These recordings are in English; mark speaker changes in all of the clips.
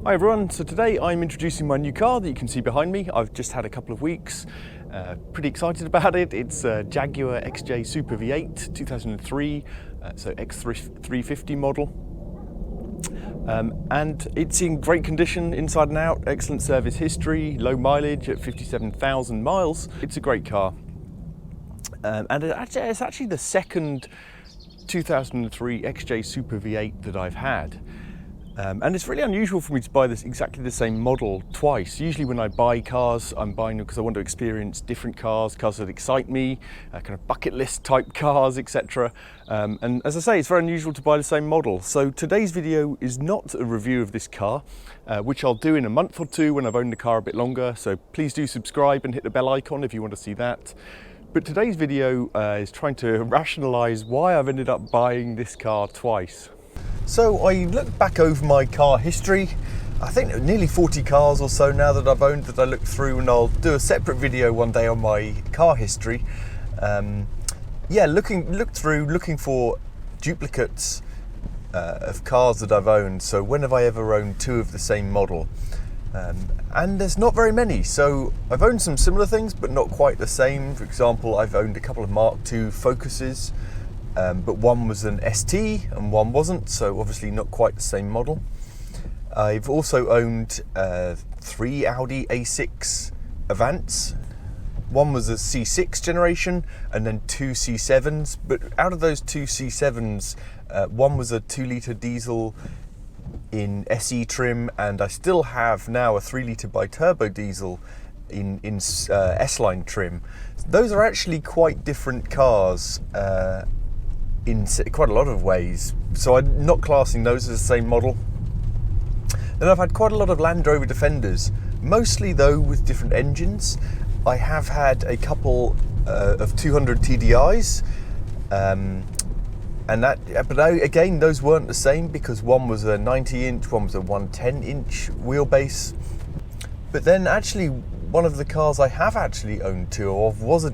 Speaker 1: Hi everyone, so today I'm introducing my new car that you can see behind me. I've just had a couple of weeks, pretty excited about it. It's a Jaguar XJ Super V8 2003, so X350 model. And it's in great condition inside and out, excellent service history, low mileage at 57,000 miles. It's a great car. And it's actually the second 2003 XJ Super V8 that I've had. And it's really unusual for me to buy exactly the same model twice. Usually when I buy cars, I'm buying them because I want to experience different cars that excite me, kind of bucket list type cars, etc. And as I say, it's very unusual to buy the same model. So today's video is not a review of this car, which I'll do in a month or two when I've owned the car a bit longer. So please do subscribe and hit the bell icon if you want to see that. But today's video is trying to rationalize why I've ended up buying this car twice. So I looked back over my car history. I think nearly 40 cars or so now that I've owned that I looked through, and I'll do a separate video one day on my car history. Looked through, looking for duplicates of cars that I've owned. So when have I ever owned two of the same model? And there's not very many. So I've owned some similar things, but not quite the same. For example, I've owned a couple of Mark II Focuses. But one was an ST and one wasn't, so obviously not quite the same model. I've also owned 3 Audi A6 Avants. One was a C6 generation and then 2 C7s, but out of those 2 C7s, one was a 2-litre diesel in SE trim, and I still have now a 3-litre bi-turbo diesel in S-Line trim. Those are actually quite different cars in quite a lot of ways, so I'm not classing those as the same model. Then I've had quite a lot of Land Rover Defenders, mostly though with different engines. I have had a couple of 200 TDIs, but again, those weren't the same because one was a 90-inch, one was a 110-inch wheelbase. But then actually, one of the cars I have actually owned two of was a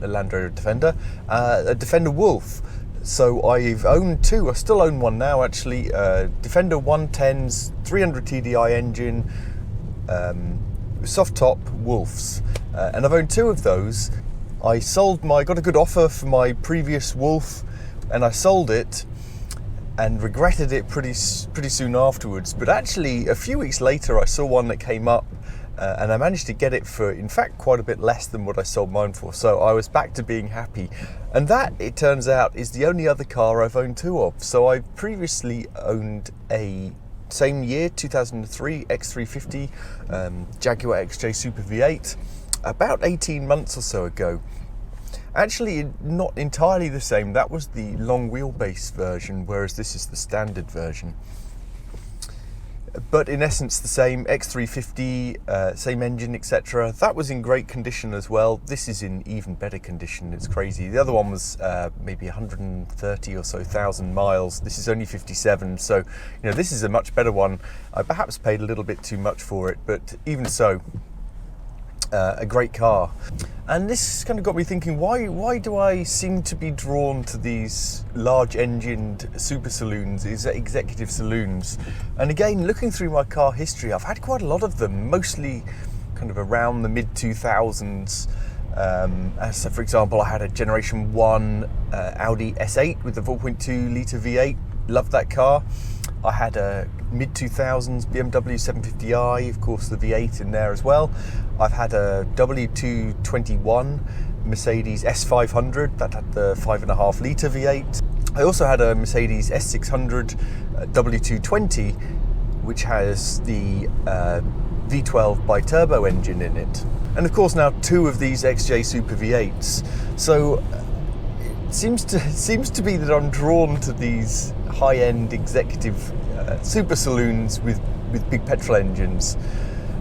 Speaker 1: Land Rover Defender, a Defender Wolf. So I've owned two, I still own one now actually, Defender 110s, 300 TDI engine, soft top Wolves. And I've owned two of those. I got a good offer for my previous Wolf, and I sold it and regretted it pretty soon afterwards. But actually a few weeks later I saw one that came up, and I managed to get it for, in fact, quite a bit less than what I sold mine for. So I was back to being happy. And that, it turns out, is the only other car I've owned two of. So I've previously owned a same year, 2003 X350 Jaguar XJ Super V8 about 18 months or so ago. Actually, not entirely the same. That was the long wheelbase version, whereas this is the standard version. But in essence the same, X350, same engine, etc. That was in great condition as well. This is in even better condition. It's crazy. The other one was maybe 130 or so thousand miles. This is only 57, so this is a much better one. I perhaps paid a little bit too much for it, but even so, a great car. And this kind of got me thinking, why do I seem to be drawn to these large engined super saloons, these executive saloons? And again, looking through my car history, I've had quite a lot of them, mostly kind of around the mid-2000s. So for example, I had a Generation 1 Audi S8 with the 4.2 litre V8, loved that car. I had a mid-2000s BMW 750i, of course the V8 in there as well. I've had a W221 Mercedes S500 that had the 5.5 litre V8. I also had a Mercedes S600 W220, which has the V12 bi-turbo engine in it. And of course now two of these XJ Super V8s. So it seems to be that I'm drawn to these high-end executive super saloons with big petrol engines.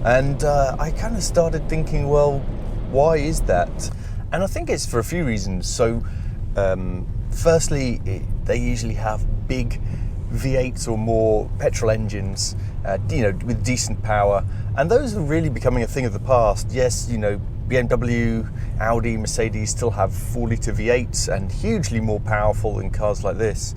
Speaker 1: And I kind of started thinking, well, why is that? And I think it's for a few reasons. So firstly, they usually have big V8s or more petrol engines, with decent power, and those are really becoming a thing of the past. Yes, BMW, Audi, Mercedes still have 4-litre V8s and hugely more powerful than cars like this,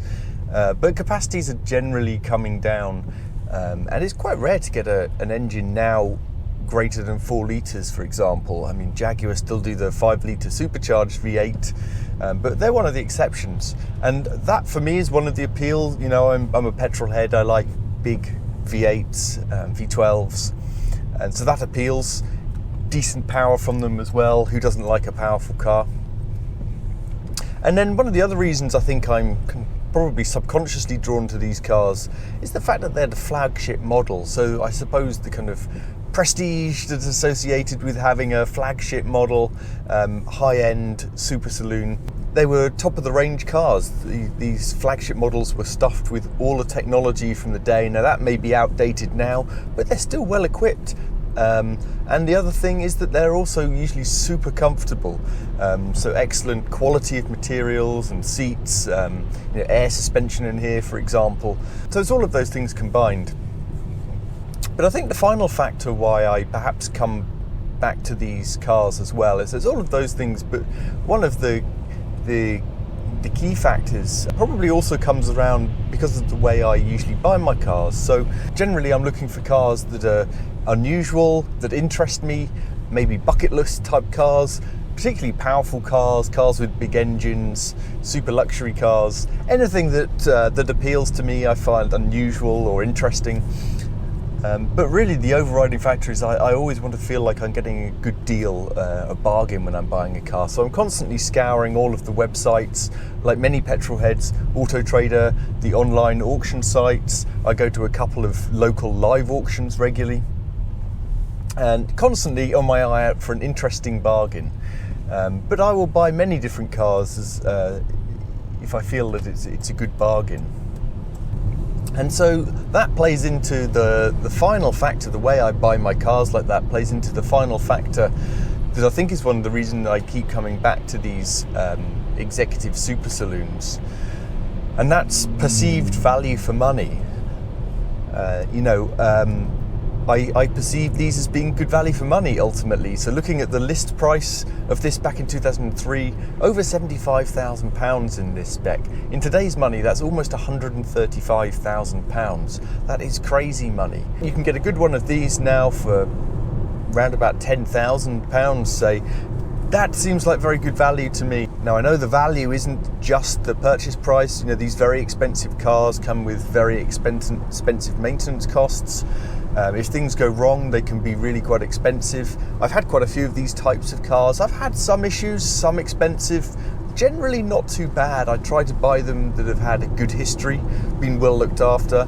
Speaker 1: but capacities are generally coming down And it's quite rare to get an engine now greater than 4 litres, for example. I mean, Jaguar still do the 5 litre supercharged V8, but they're one of the exceptions. And that for me is one of the appeals. You know, I'm a petrol head. I like big V8s, V12s, and so that appeals. Decent power from them as well. Who doesn't like a powerful car? And then one of the other reasons I think I'm probably subconsciously drawn to these cars is the fact that they're the flagship model. So I suppose the kind of prestige that's associated with having a flagship model, high-end super saloon. They were top of the range cars. These flagship models were stuffed with all the technology from the day. Now that may be outdated now, but they're still well equipped. And the other thing is that they're also usually super comfortable. So excellent quality of materials and seats, air suspension in here, for example. So it's all of those things combined. But I think the final factor why I perhaps come back to these cars as well is there's all of those things, but one of the key factors probably also comes around because of the way I usually buy my cars. So generally I'm looking for cars that are unusual, that interest me, maybe bucket list type cars, particularly powerful cars, cars with big engines, super luxury cars, anything that appeals to me I find unusual or interesting. But really the overriding factor is I always want to feel like I'm getting a good deal, a bargain when I'm buying a car. So I'm constantly scouring all of the websites, like many petrol heads, Auto Trader, the online auction sites. I go to a couple of local live auctions regularly, and constantly on my eye out for an interesting bargain. But I will buy many different cars if I feel that it's a good bargain. And so that plays into the final factor. The way I buy my cars like that plays into the final factor that I think is one of the reasons I keep coming back to these executive super saloons, and that's perceived value for money. I perceive these as being good value for money ultimately. So looking at the list price of this back in 2003, over £75,000 in this spec. In today's money, that's almost £135,000. That is crazy money. You can get a good one of these now for around about £10,000, say. That seems like very good value to me. Now I know the value isn't just the purchase price. These very expensive cars come with very expensive maintenance costs. If things go wrong, they can be really quite expensive. I've had quite a few of these types of cars. I've had some issues, some expensive, generally not too bad. I try to buy them that have had a good history, been well looked after.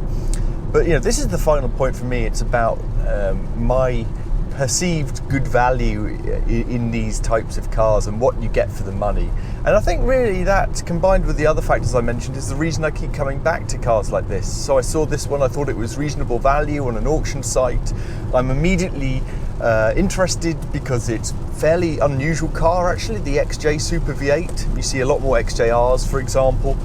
Speaker 1: But this is the final point for me. It's about my perceived good value in these types of cars and what you get for the money. And I think really that, combined with the other factors I mentioned, is the reason I keep coming back to cars like this. So I saw this one, I thought it was reasonable value on an auction site. I'm immediately interested because it's a fairly unusual car actually, the XJ Super V8. You see a lot more XJRs, for example.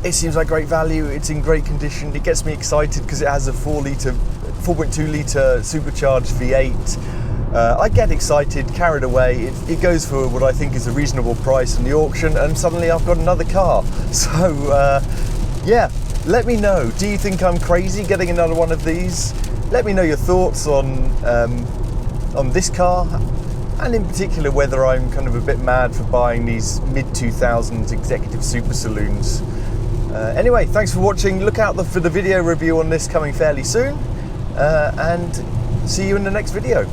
Speaker 1: It seems like great value, it's in great condition. It gets me excited because it has a 4.2 litre supercharged V8. I get excited, carried away. It goes for what I think is a reasonable price in the auction, and suddenly I've got another car. So yeah, let me know. Do you think I'm crazy getting another one of these? Let me know your thoughts on this car, and in particular whether I'm kind of a bit mad for buying these mid-2000s executive super saloons. Anyway, thanks for watching. Look out for the video review on this coming fairly soon, and see you in the next video.